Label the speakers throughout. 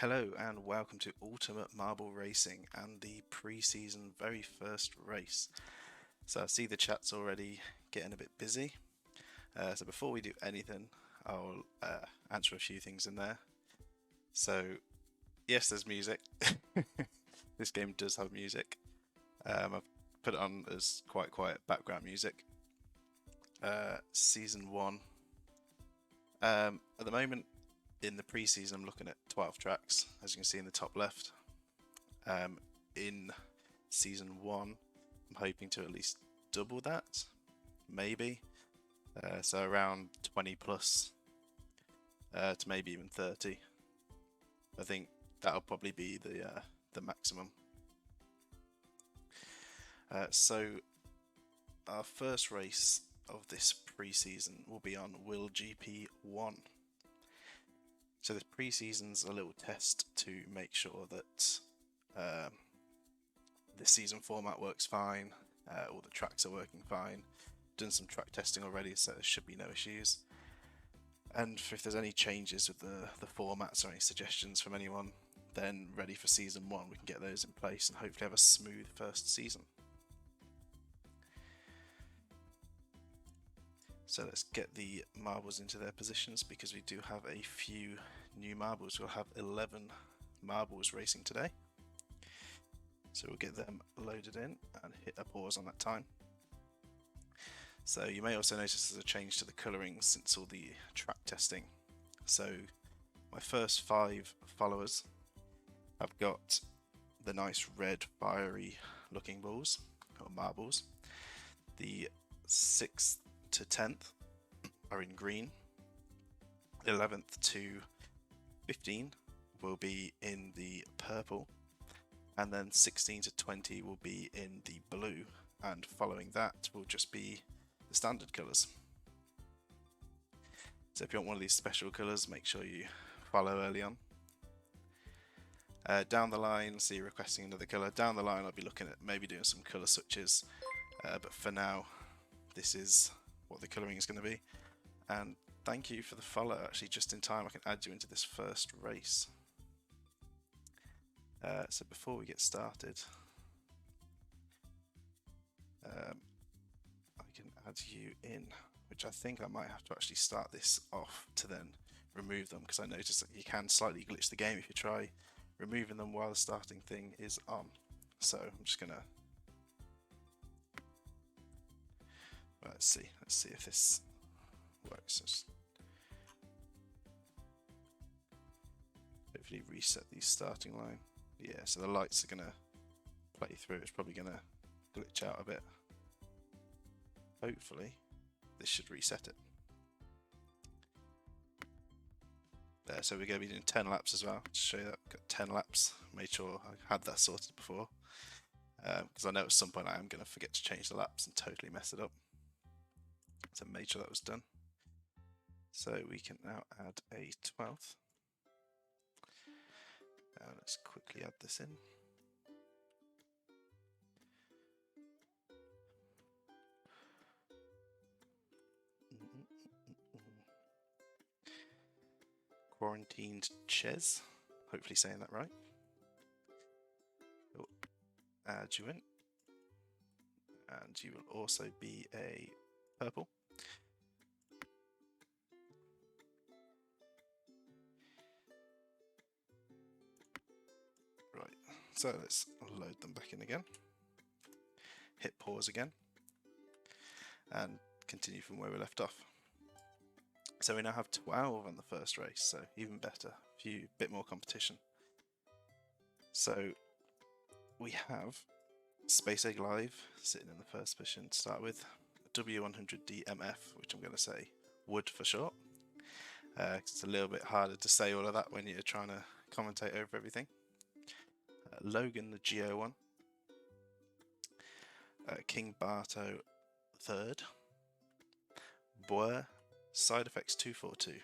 Speaker 1: Hello and welcome to Ultimate Marble Racing and the pre-season very first race. So I see the chat's already getting a bit busy. So before we do anything, I'll answer a few things in there. So yes, there's music. This game does have music. I've put it on as quite quiet background music. Season 1. At the moment, in the pre-season, I'm looking at 12 tracks, as you can see in the top left. In season 1, I'm hoping to at least double that, maybe. So around 20 plus to maybe even 30. I think that'll probably be the maximum. So our first race of this pre-season will be on WillGP1. So this pre-season's a little test to make sure that the season format works fine, all the tracks are working fine. Done some track testing already, so there should be no issues. And if there's any changes with the formats or any suggestions from anyone, then ready for season 1, we can get those in place and hopefully have a smooth first season. So let's get the marbles into their positions because we do have a few new marbles. We'll have 11 marbles racing today. So we'll get them loaded in and hit a pause on that time. So you may also notice there's a change to the colouring since all the track testing. So my first 5 followers have got the nice red fiery looking balls or marbles. The 6th to 10th are in green. 11th to 15 will be in the purple, and then 16 to 20 will be in the blue, and following that will just be the standard colours. So if you want one of these special colours, make sure you follow early on. Down the line, see requesting another colour. Down the line I'll be looking at maybe doing some colour switches, but for now this is what the colouring is going to be. And thank you for the follow, actually just in time I can add you into this first race. So before we get started, I can add you in, which I think I might have to actually start this off to then remove them, because I noticed that you can slightly glitch the game if you try removing them while the starting thing is on. So I'm just gonna let's see if this works. Just hopefully reset the starting line. Yeah, so the lights are gonna play through. It's probably gonna glitch out a bit. Hopefully this should reset it. There, so we're going to be doing 10 laps as well, to show you that I've got 10 laps. Made sure I had that sorted before, because I know at some point I am going to forget to change the laps and totally mess it up. So made sure that was done. So we can now add a 12th. Let's quickly add this in. Quarantined Ches, hopefully saying that right. We'll add you in, and you will also be a purple. Right, so let's load them back in again. Hit pause again, and continue from where we left off. So we now have 12 on the first race, so even better, bit more competition. So we have Space Egg Live sitting in the first position to start with, W100DMF, which I'm going to say Wood for short. It's a little bit harder to say all of that when you're trying to commentate over everything. Logan the Geo1, King Barto 3rd, Boer, Side Effects 242,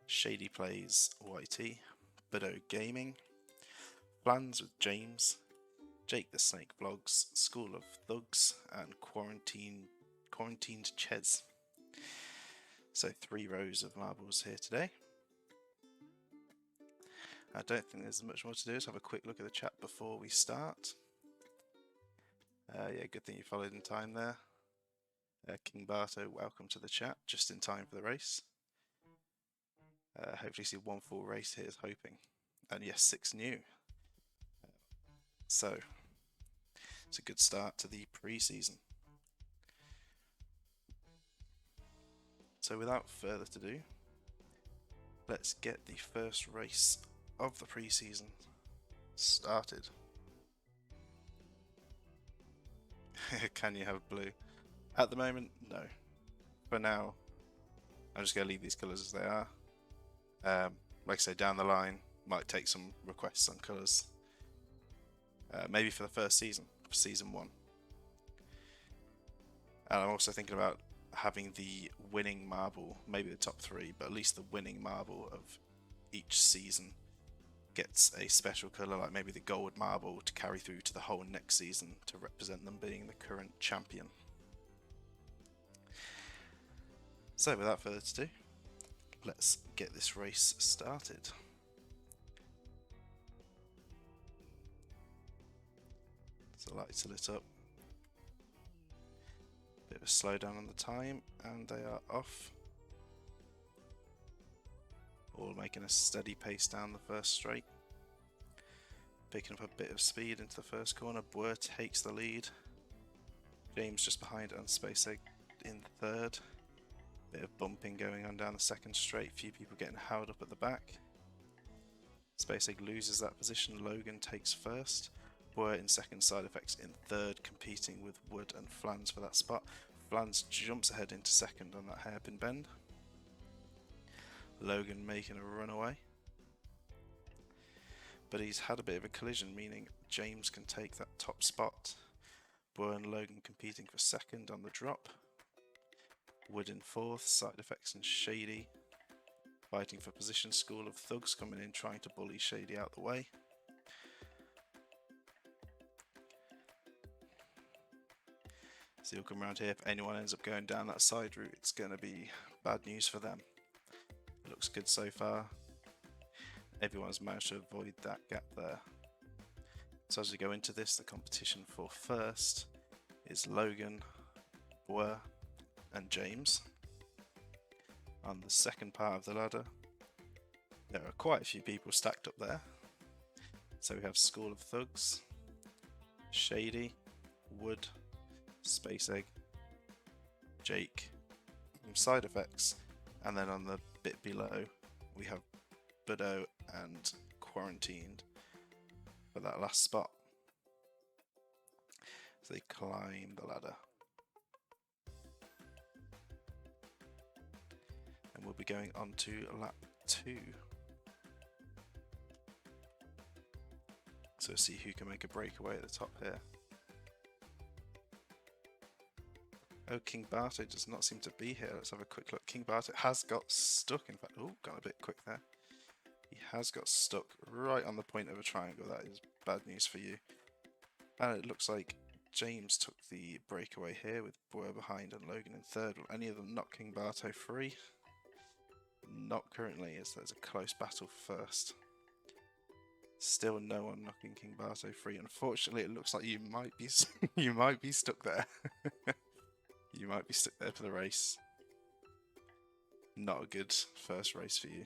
Speaker 1: Shady Plays YT, Budo Gaming, Plans with James, Jake the Snake Vlogs, School of Thugs, and Quarantined Ches. So 3 rows of marbles here today. I don't think there's much more to do. Let's have a quick look at the chat before we start. Yeah, good thing you followed in time there. King Barto, welcome to the chat, just in time for the race. Hopefully see one full race here, is hoping. And yes, 6 new. So, it's a good start to the pre-season. So without further ado, let's get the first race of the pre-season started. Can you have blue? At the moment, no. For now, I'm just going to leave these colours as they are. Like I say, down the line, might take some requests on colours. Maybe for the first season, for season 1. And I'm also thinking about having the winning marble, maybe the top 3, but at least the winning marble of each season gets a special colour, like maybe the gold marble, to carry through to the whole next season to represent them being the current champion. So without further ado, let's get this race started. So the lights are lit up. Bit of a slowdown on the time, and they are off. All making a steady pace down the first straight. Picking up a bit of speed into the first corner. Boer takes the lead. James just behind, and Space Egg in third. Bit of bumping going on down the second straight. Few people getting held up at the back. Space Egg loses that position. Logan takes first. Boer in second, Side Effects in third, competing with Wood and Flans for that spot. Flans jumps ahead into second on that hairpin bend. Logan making a runaway. But he's had a bit of a collision, meaning James can take that top spot. Boer and Logan competing for second on the drop. Wood in fourth, Side Effects and Shady fighting for position. School of Thugs coming in, trying to bully Shady out the way. So he'll come around here. If anyone ends up going down that side route, it's going to be bad news for them. It looks good so far. Everyone's managed to avoid that gap there. So as we go into this, the competition for first is Logan, Boer and James. On the second part of the ladder, there are quite a few people stacked up there. So we have School of Thugs, Shady, Wood, Space Egg, Jake, Side Effects, and then on the bit below we have Budo and Quarantined for that last spot. So they climb the ladder. And we'll be going on to lap 2. So see who can make a breakaway at the top here. Oh, King Barto does not seem to be here. Let's have a quick look. King Barto has got stuck, in fact. Oh, got a bit quick there. He has got stuck right on the point of a triangle. That is bad news for you. And it looks like James took the breakaway here with Boer behind and Logan in third. Will any of them knock King Barto free? Not currently, as there's a close battle first. Still no one knocking King Barto free. Unfortunately, it looks like you might be you might be stuck there. You might be stuck there for the race. Not a good first race for you.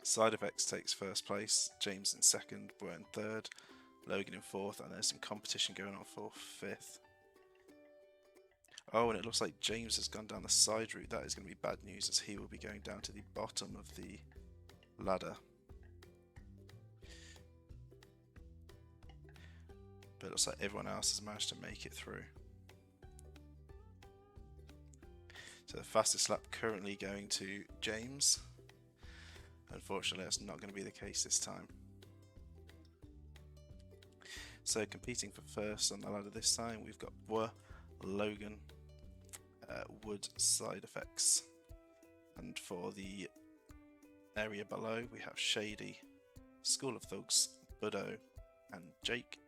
Speaker 1: Side Effects takes first place, James in second, Boer in third, Logan in fourth, and there's some competition going on for fifth. Oh, and it looks like James has gone down the side route. That is going to be bad news, as he will be going down to the bottom of the ladder. But it looks like everyone else has managed to make it through. So the fastest lap currently going to James. Unfortunately, that's not going to be the case this time. So competing for first on the ladder this time, we've got Boer, Logan, Wood, Side Effects. And for the area below, we have Shady, School of Thugs, Budo and Jake.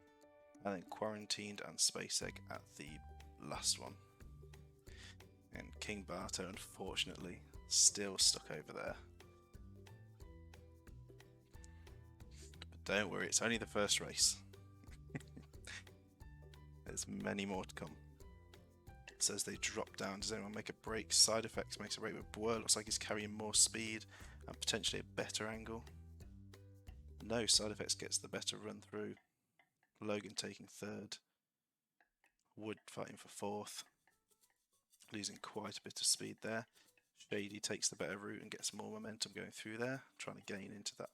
Speaker 1: And then Quarantined and Space Egg at the last one. And King Barto, unfortunately, still stuck over there. Don't worry, it's only the first race. There's many more to come. It says they drop down. Does anyone make a break? Side effects makes a break with Boer. Looks like he's carrying more speed and potentially a better angle. No, side effects gets the better run through. Logan taking third. Wood fighting for fourth. Losing quite a bit of speed there. Shady takes the better route and gets more momentum going through there. Trying to gain into that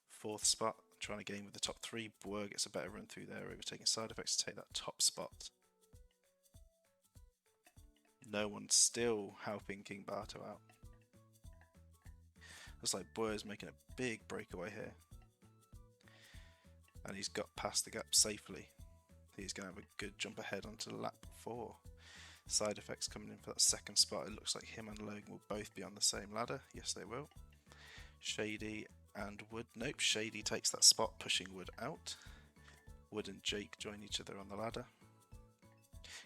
Speaker 1: fourth spot. Trying to gain with the top three. Boer gets a better run through there, overtaking side effects to take that top spot. No one's still helping King Barto out. Looks like Boer's making a big breakaway here. And he's got past the gap safely. He's going to have a good jump ahead onto lap 4. Side effects coming in for that second spot. It looks like him and Logan will both be on the same ladder. Yes, they will. Shady and Wood. Nope, Shady takes that spot, pushing Wood out. Wood and Jake join each other on the ladder.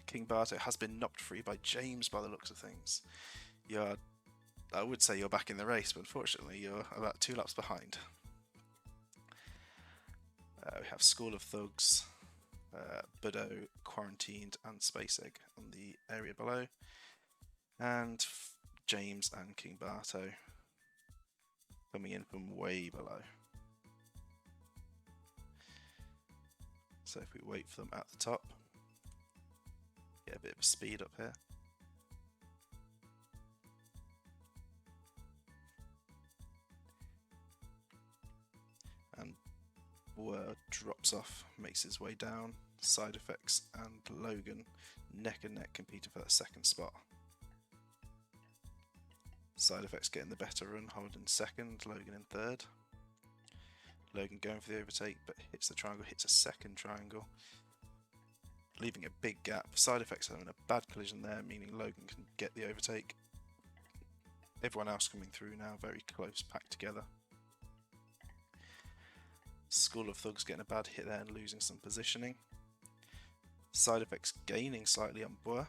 Speaker 1: King Barto has been knocked free by James by the looks of things. I would say you're back in the race, but unfortunately you're about 2 laps behind. We have School of Thugs, Budo, Quarantined and Space Egg on the area below. And James and King Barto coming in from way below. So if we wait for them at the top, get a bit of a speed up here. And Boer drops off, makes his way down. Side effects and Logan neck and neck competing for that second spot. Side effects getting the better run, holding second, Logan in third. Logan going for the overtake, but hits the triangle, hits a second triangle, leaving a big gap. Side effects having a bad collision there, meaning Logan can get the overtake. Everyone else coming through now, very close, packed together. School of Thugs getting a bad hit there and losing some positioning. Side effects gaining slightly on Boer.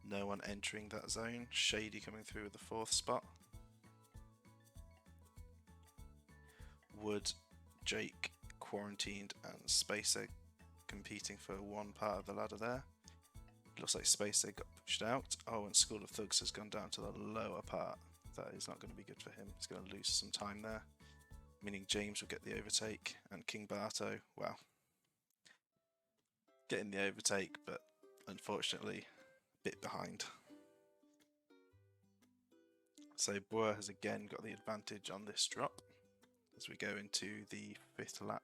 Speaker 1: No one entering that zone. Shady coming through with the fourth spot. Wood, Jake, Quarantined and Space Egg competing for one part of the ladder there. Looks like Space Egg got pushed out. Oh, and School of Thugs has gone down to the lower part. That is not going to be good for him. He's going to lose some time there. Meaning James will get the overtake and King Barto, well, getting the overtake, but unfortunately a bit behind. So Boer has again got the advantage on this drop as we go into the 5th lap.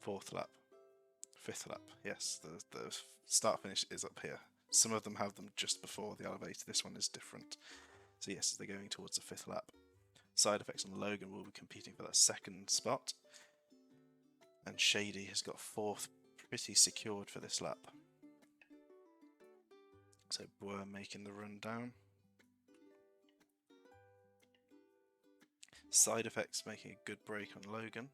Speaker 1: 4th lap. 5th lap, yes, the start finish is up here. Some of them have them just before the elevator, this one is different. So yes, as they're going towards the 5th lap. Side effects on Logan will be competing for that second spot. And Shady has got 4th pretty secured for this lap. So Boer making the run down. Side effects making a good break on Logan.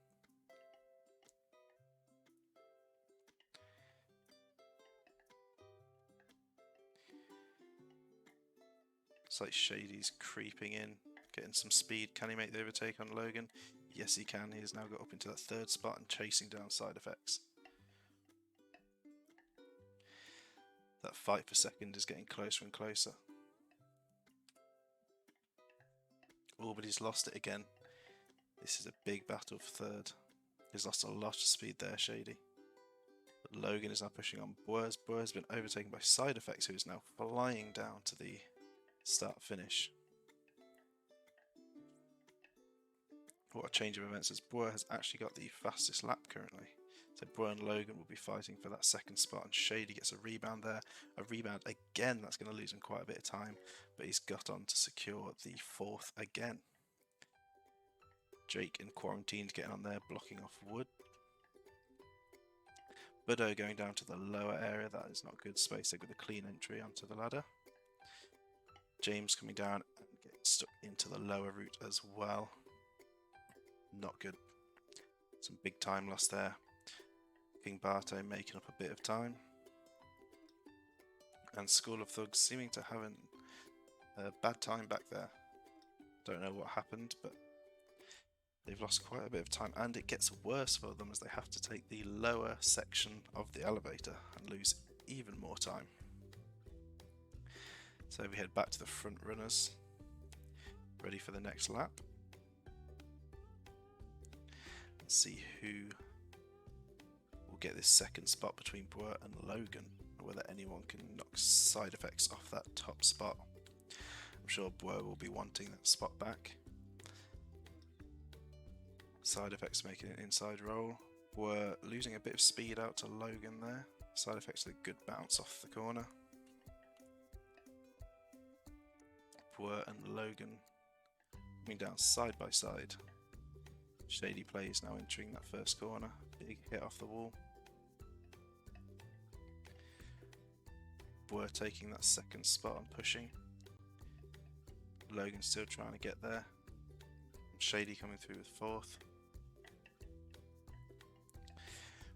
Speaker 1: Looks like Shady's creeping in, getting some speed. Can he make the overtake on Logan? Yes, he can. He has now got up into that 3rd spot and chasing down Side effects. That fight for second is getting closer and closer. Oh, but he's lost it again. This is a big battle for 3rd. He's lost a lot of speed there, Shady. But Logan is now pushing on Boer. Boer has been overtaken by Side effects, who is now flying down to the start finish. What a change of events, as Boer has actually got the fastest lap currently. So Boer and Logan will be fighting for that second spot, and Shady gets a rebound there. A rebound again, that's going to lose him quite a bit of time, but he's got on to secure the 4th again. Jake and Quarantined getting on there, blocking off Wood. Budo going down to the lower area, that is not good. Space Egg with a clean entry onto the ladder. James coming down and getting stuck into the lower route as well. Not good. Some big time loss there. King Barto making up a bit of time. And School of Thugs seeming to have a bad time back there. Don't know what happened, but they've lost quite a bit of time, and it gets worse for them as they have to take the lower section of the elevator and lose even more time. So we head back to the front runners, ready for the next lap. Let's see who will get this second spot between Boer and Logan, or whether anyone can knock Side Effects off that top spot. I'm sure Boer will be wanting that spot back. Side Effects making an inside roll. Boer losing a bit of speed out to Logan there. Side Effects with a good bounce off the corner. Boer and Logan coming down side by side. Shady Plays now entering that first corner. Big hit off the wall. Boer taking that second spot and pushing. Logan still trying to get there. Shady coming through with fourth.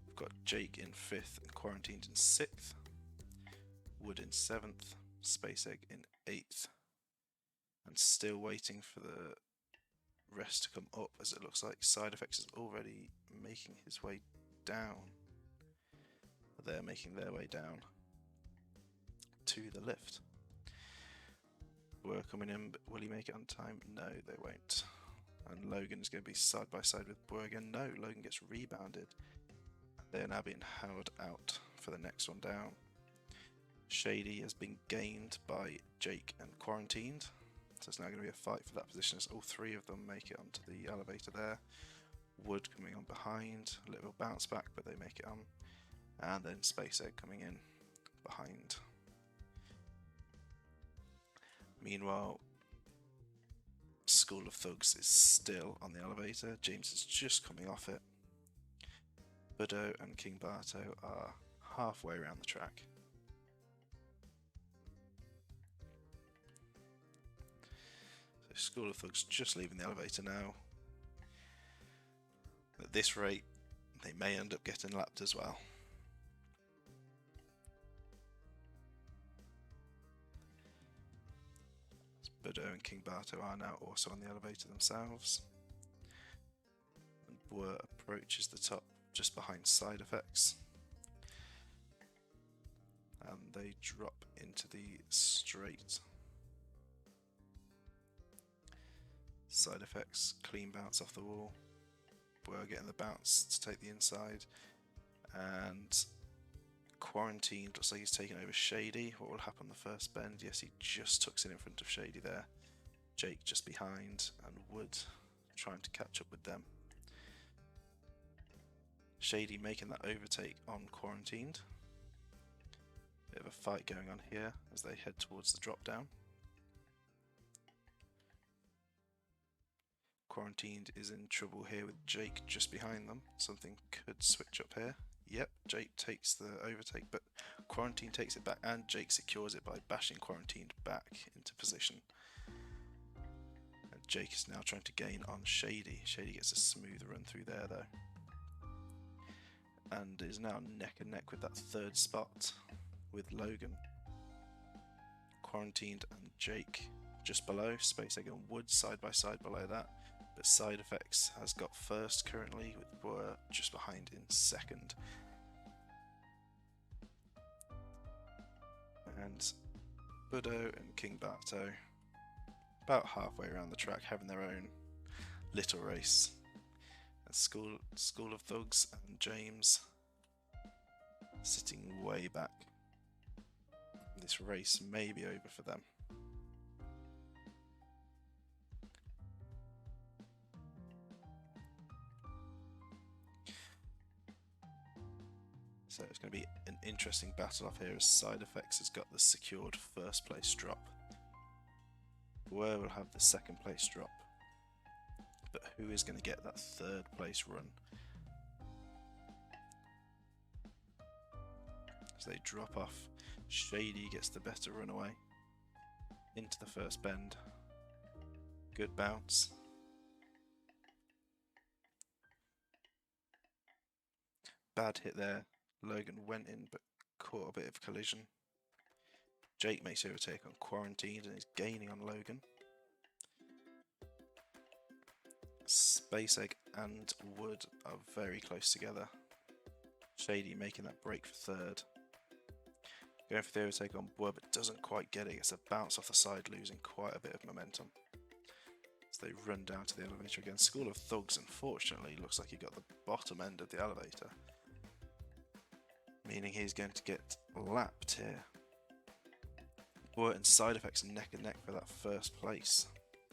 Speaker 1: We've got Jake in fifth and Quarantined in sixth. Wood in seventh. Space Egg in eighth. And still waiting for the rest to come up, as it looks like Side Effects is already making his way down. They're making their way down to the lift. We're coming in, but will he make it on time? No, they won't. And Logan is going to be side by side with Boer again. No, Logan gets rebounded. They're now being held out for the next one down. Shady has been gained by Jake and Quarantined. So it's now going to be a fight for that position as all three of them make it onto the elevator there. Wood coming on behind, a little bounce back, but they make it on. And then Space Egg coming in behind. Meanwhile, School of Thugs is still on the elevator. James is just coming off it. Budo and King Barto are halfway around the track. School of Thugs just leaving the elevator now. At this rate, they may end up getting lapped as well. Budo and King Barto are now also on the elevator themselves. And Boer approaches the top just behind Side Effects. And they drop into the straight. Side Effects, clean bounce off the wall. Boer getting the bounce to take the inside. And Quarantined looks like he's taken over Shady. What will happen the first bend? Yes, he just tucks in front of Shady there. Jake just behind, and Wood trying to catch up with them. Shady making that overtake on Quarantined. Bit of a fight going on here as they head towards the drop down. Quarantined is in trouble here with Jake just behind them. Something could switch up here. Yep, Jake takes the overtake, but Quarantined takes it back, and Jake secures it by bashing Quarantined back into position. And Jake is now trying to gain on Shady. Shady gets a smooth run through there though. And is now neck and neck with that third spot with Logan. Quarantined and Jake just below. Space Egg and Wood side by side below that. But Side Effects has got first currently, with Boer just behind in second. And Budo and King Barto about halfway around the track, having their own little race. And School of Thugs and James sitting way back. This race may be over for them. So it's going to be an interesting battle off here as Side Effects has got the secured first place drop. Boer will have the second place drop. But who is going to get that third place run? As they drop off, Shady gets the better runaway into the first bend. Good bounce. Bad hit there. Logan went in but caught a bit of collision. Jake makes overtake on Quarantined and is gaining on Logan. Space Egg and Wood are very close together. Shady making that break for third. Going for the overtake on Boer, but doesn't quite get it. It's a bounce off the side, losing quite a bit of momentum. So they run down to the elevator again. School of Thugs, unfortunately, looks like he got the bottom end of the elevator, meaning he's going to get lapped here. Boer and Side Effects neck and neck for that first place.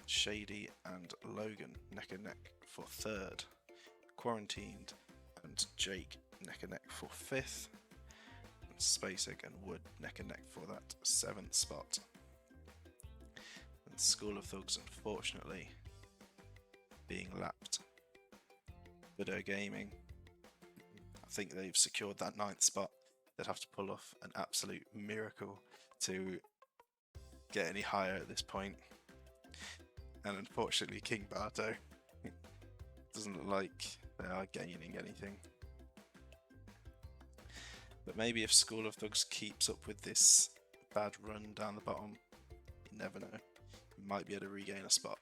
Speaker 1: Shady and Logan neck and neck for third. Quarantined and Jake neck and neck for fifth. And Space Egg and Wood neck and neck for that seventh spot. And School of Thugs, unfortunately, being lapped. Video Gaming, I think they've secured that ninth spot. They'd have to pull off an absolute miracle to get any higher at this point. And unfortunately, King Barto doesn't look like they are gaining anything. But maybe if School of Thugs keeps up with this bad run down the bottom, you never know. You might be able to regain a spot.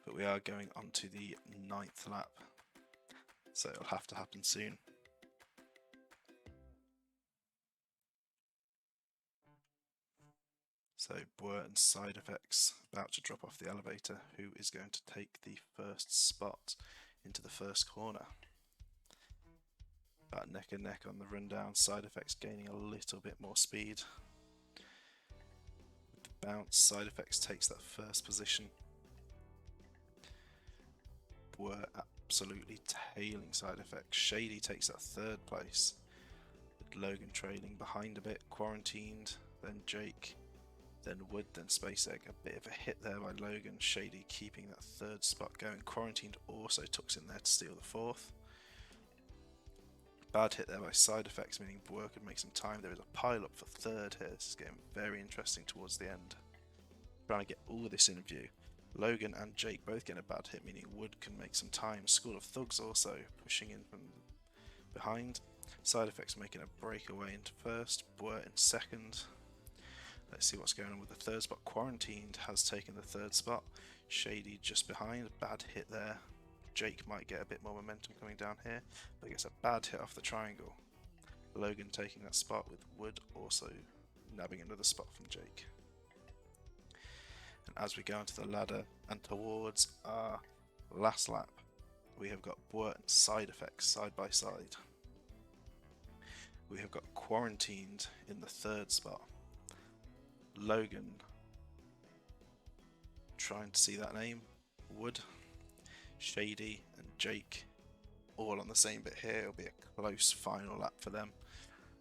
Speaker 1: But we are going on to the 9th lap, so it'll have to happen soon. So Boer and Side Effects about to drop off the elevator. Who is going to take the first spot into the first corner? About neck and neck on the rundown. Side Effects gaining a little bit more speed. With the bounce, Side Effects takes that first position. Boer absolutely tailing Side Effects. Shady takes that third place. With Logan trailing behind a bit. Quarantined, then Jake. Then Wood, then Space Egg. A bit of a hit there by Logan. Shady keeping that third spot going. Quarantined also tucks in there to steal the fourth. Bad hit there by Side Effects, meaning Boer could make some time. There is a pile up for third here. This is getting very interesting towards the end. Trying to get all of this in view. Logan and Jake both getting a bad hit, meaning Wood can make some time. School of Thugs also pushing in from behind. Side Effects making a breakaway into first. Boer in second. Let's see what's going on with the third spot. Quarantined has taken the third spot. Shady just behind. Bad hit there. Jake might get a bit more momentum coming down here, but gets a bad hit off the triangle. Logan taking that spot, with Wood also nabbing another spot from Jake. And as we go onto the ladder and towards our last lap, we have got Boer and Side Effects side by side. We have got Quarantined in the third spot. Logan trying to see that name. Wood, Shady and Jake all on the same bit here. It'll be a close final lap for them.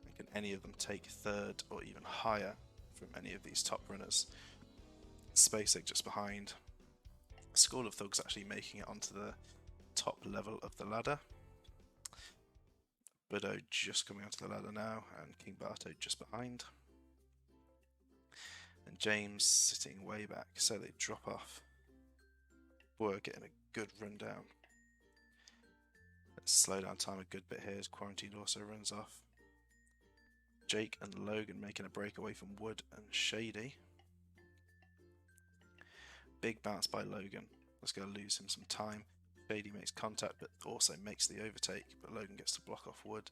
Speaker 1: And can any of them take third or even higher from any of these top runners? Space Egg just behind. School of Thugs actually making it onto the top level of the ladder. Budo just coming onto the ladder now, and King Barto just behind. And James sitting way back, so they drop off. Boer getting a good run down. Let's slow down time a good bit here as Quarantined also runs off. Jake and Logan making a breakaway from Wood and Shady. Big bounce by Logan. That's going to lose him some time. Shady makes contact but also makes the overtake, but Logan gets to block off Wood.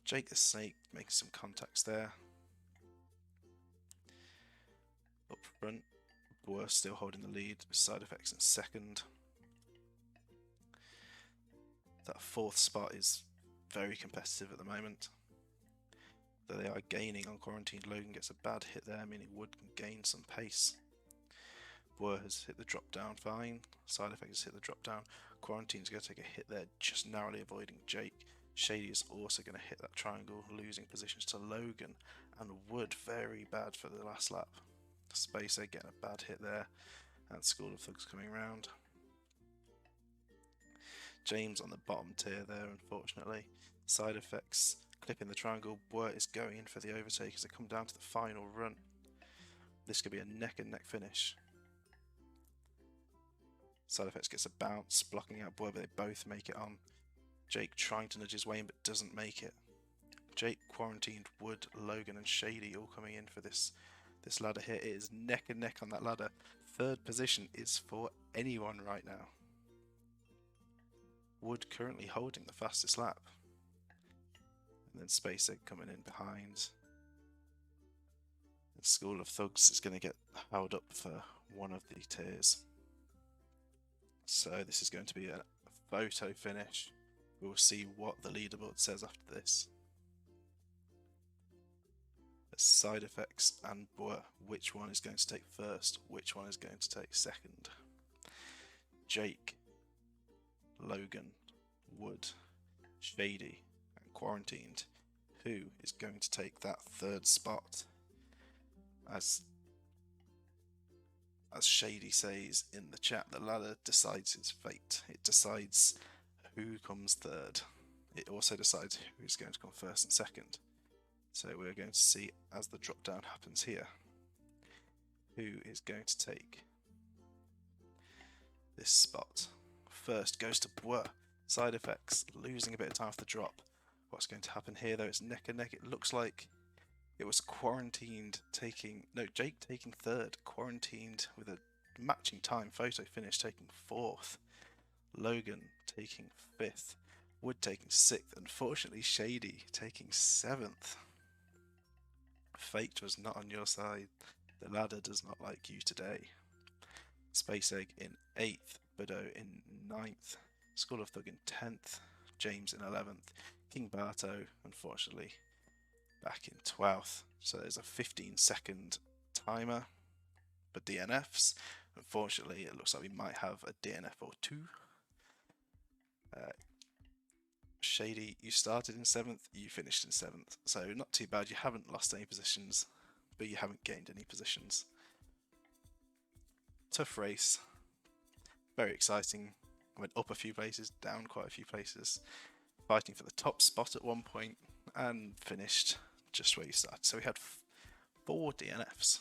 Speaker 1: Jake the Snake making some contacts there. Up front, Boer still holding the lead with Side Effects in second. That fourth spot is very competitive at the moment. Though they are gaining on Quarantined, Logan gets a bad hit there, meaning Wood can gain some pace. Boer has hit the drop down fine. Side Effects has hit the drop down. Quarantine's going to take a hit there, just narrowly avoiding Jake. Shady is also going to hit that triangle, losing positions to Logan. And Wood very bad for the last lap. Space Egg getting a bad hit there, and School of Thugs coming round. James on the bottom tier there, unfortunately. Side Effects clipping the triangle. Boer is going in for the overtake as they come down to the final run. This could be a neck and neck finish. Side Effects gets a bounce, blocking out Boer, but they both make it on. Jake trying to nudge his way in, but doesn't make it. Jake, Quarantined, Wood, Logan and Shady all coming in for this ladder here. It is neck and neck on that ladder. Third position is for anyone right now. Wood currently holding the fastest lap. And then Space Egg coming in behind. And School of Thugs is going to get held up for one of the tiers. So this is going to be a photo finish. We'll see what the leaderboard says after this. Side effects and which one is going to take first, which one is going to take second. Jake, Logan, Wood, Shady, and Quarantined. Who is going to take that third spot? As Shady says in the chat, the ladder decides its fate. It decides who comes third. It also decides who's going to come first and second. So we're going to see, as the drop down happens here, who is going to take this spot. First goes to Bois. Side effects, losing a bit of time off the drop. What's going to happen here though? It's neck and neck. It looks like it was Quarantined taking, no, Jake taking third, Quarantined with a matching time, photo finish taking fourth, Logan taking fifth, Wood taking sixth, unfortunately Shady taking seventh. Fate was not on your side. The ladder does not like you today. Space Egg in 8th, Bido in 9th, School of Thug in 10th, James in 11th, King Barto, unfortunately, back in 12th. So there's a 15-second timer for DNFs. Unfortunately, it looks like we might have a DNF or two. Shady, you started in 7th, you finished in 7th, so not too bad. You haven't lost any positions, but you haven't gained any positions. Tough race, very exciting. Went up a few places, down quite a few places, fighting for the top spot at one point, and finished just where you started. So we had 4 DNFs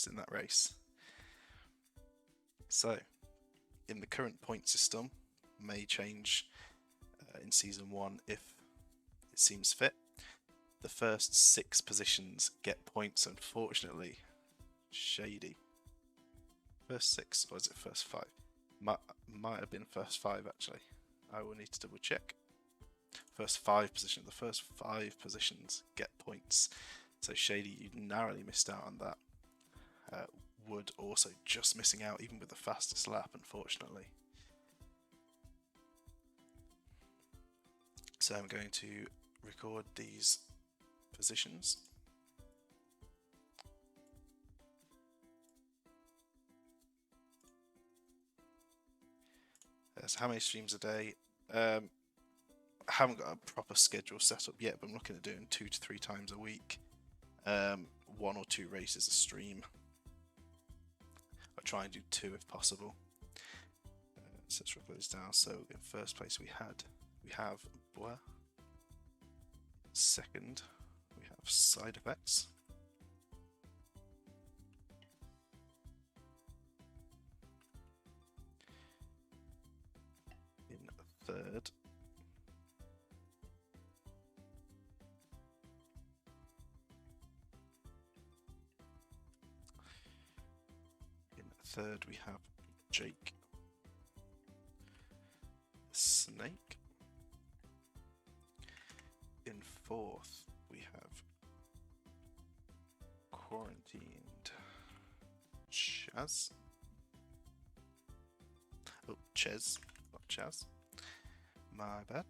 Speaker 1: in that race. So, in the current point system, may change in Season 1 if it seems fit. The first 6 positions get points, unfortunately. Shady. First 6, or is it first 5? Might have been first 5 actually. I will need to double check. First 5 positions. The first 5 positions get points. So Shady, you narrowly missed out on that. Wood also just missing out, even with the fastest lap, unfortunately. So I'm going to record these positions. So how many streams a day? I haven't got a proper schedule set up yet, but I'm looking at doing 2 to 3 times a week. 1 or 2 races a stream. I'll try and do 2 if possible. So let's record this down. So in first place we have Bois. Second we have Side Effects. In third we have Jake. Snake. In 4th we have Quarantined. Chaz. Oh, Ches, not Chaz. My bad.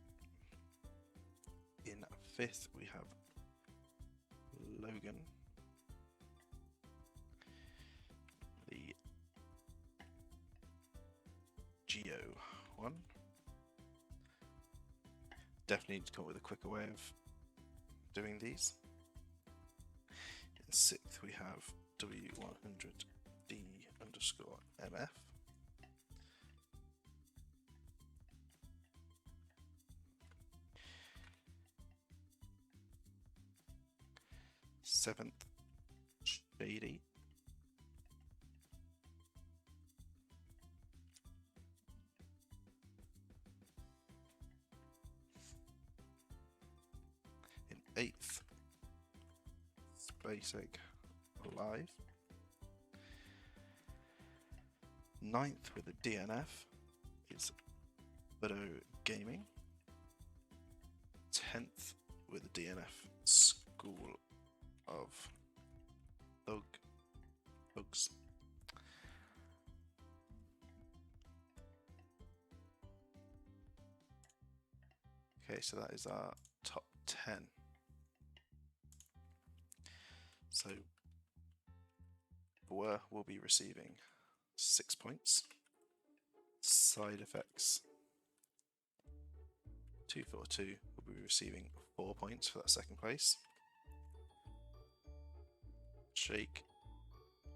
Speaker 1: In 5th we have Logan. The Geo1. Definitely need to come up with a quicker way of doing these. In 6th we have W100D_MF. Seventh, Shady. In 8th, Space Egg Alive. 9th with a DNF is Widow Gaming. 10th with a DNF, School of Thugs. Okay, so that is our top 10. So Boer will be receiving 6 points. Side Effects 242 will be receiving 4 points for that second place. Jake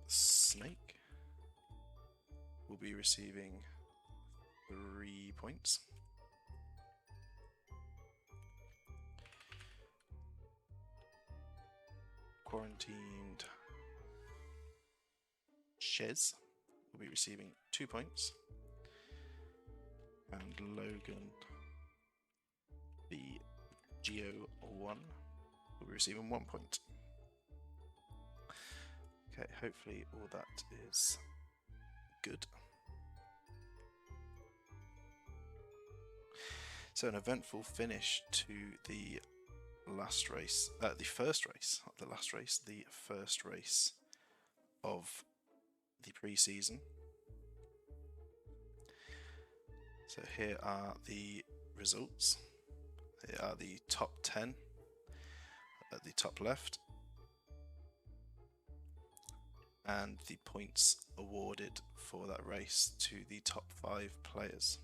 Speaker 1: the Snake will be receiving 3 points. Quarantined Shez will be receiving 2 points. And Logan the Geo1 will be receiving 1 point. Okay, hopefully all that is good. So an eventful finish to the last race, the first race of the pre-season. So here are the results. Here are the top 10 at the top left, and the points awarded for that race to the top 5 players.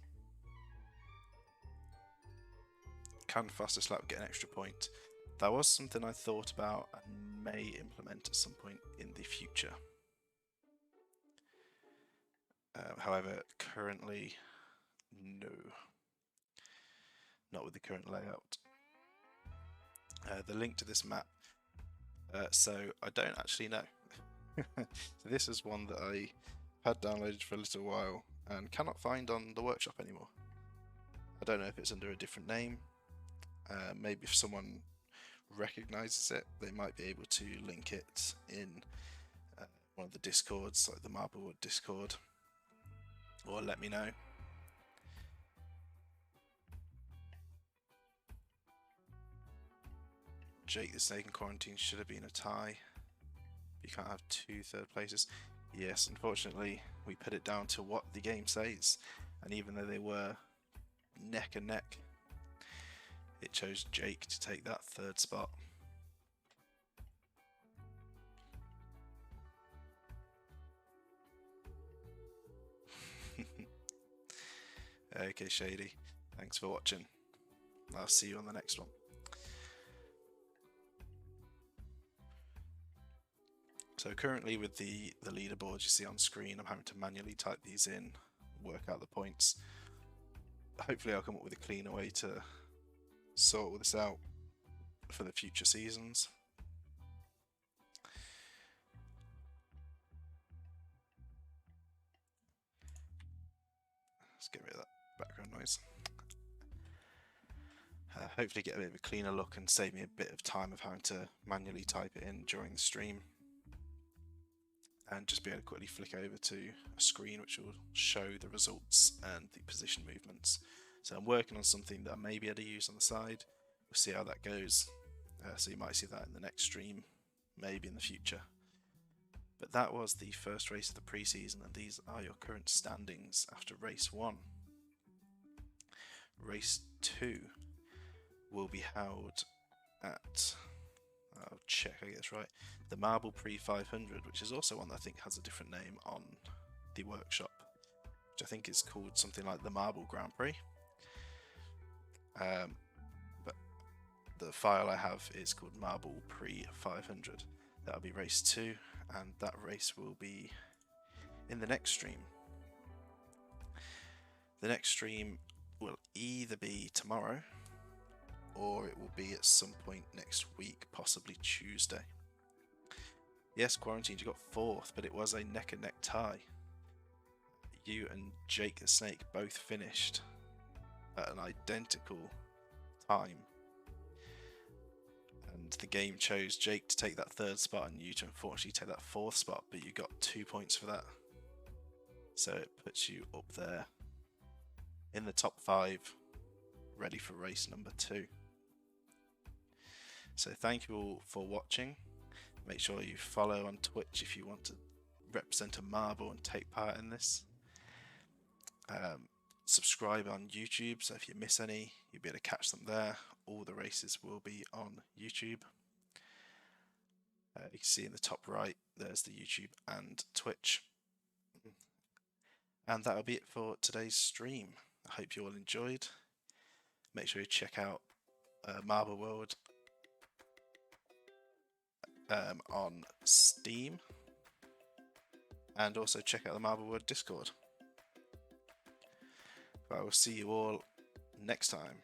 Speaker 1: Can fastest lap get an extra point? That was something I thought about and may implement at some point in the future. However, currently, no. Not with the current layout. The link to this map, so I don't actually know. So this is one that I had downloaded for a little while and cannot find on the workshop anymore. I don't know if it's under a different name. Maybe if someone recognizes it, they might be able to link it in one of the discords, like the Marblewood Discord, or let me know. Jake the Snake in quarantine should have been a tie. You can't have 2 third places. Yes, unfortunately, we put it down to what the game says, and even though they were neck and neck, it chose Jake to take that 3rd spot. Okay, Shady, thanks for watching. I'll see you on the next one. So currently with the leaderboards you see on screen, I'm having to manually type these in, work out the points. Hopefully I'll come up with a cleaner way to sort all this out for the future seasons. Let's get rid of that background noise. Hopefully get a bit of a cleaner look and save me a bit of time of having to manually type it in during the stream. And just be able to quickly flick over to a screen which will show the results and the position movements. So I'm working on something that I may be able to use on the side. We'll see how that goes. So you might see that in the next stream, maybe in the future. But that was the first race of the pre-season, and these are your current standings after race 1. Race 2 will be held at, I'll check I get this right, the Marble Pre 500, which is also one that I think has a different name on the workshop, which I think is called something like the Marble Grand Prix. But the file I have is called Marble Pre 500. That'll be race 2, and that race will be in the next stream. The next stream will either be tomorrow or it will be at some point next week, possibly Tuesday. Yes, Quarantined, you got 4th, but it was a neck and neck tie. You and Jake the Snake both finished at an identical time, and the game chose Jake to take that 3rd spot and you to unfortunately take that 4th spot, but you got 2 points for that. So it puts you up there in the top 5, ready for race number 2. So thank you all for watching. Make sure you follow on Twitch if you want to represent a marble and take part in this. Subscribe on YouTube, so if you miss any, you'll be able to catch them there. All the races will be on YouTube. You can see in the top right, there's the YouTube and Twitch. And that'll be it for today's stream. I hope you all enjoyed. Make sure you check out Marble World on Steam, and also check out the Marble World Discord. But I will see you all next time.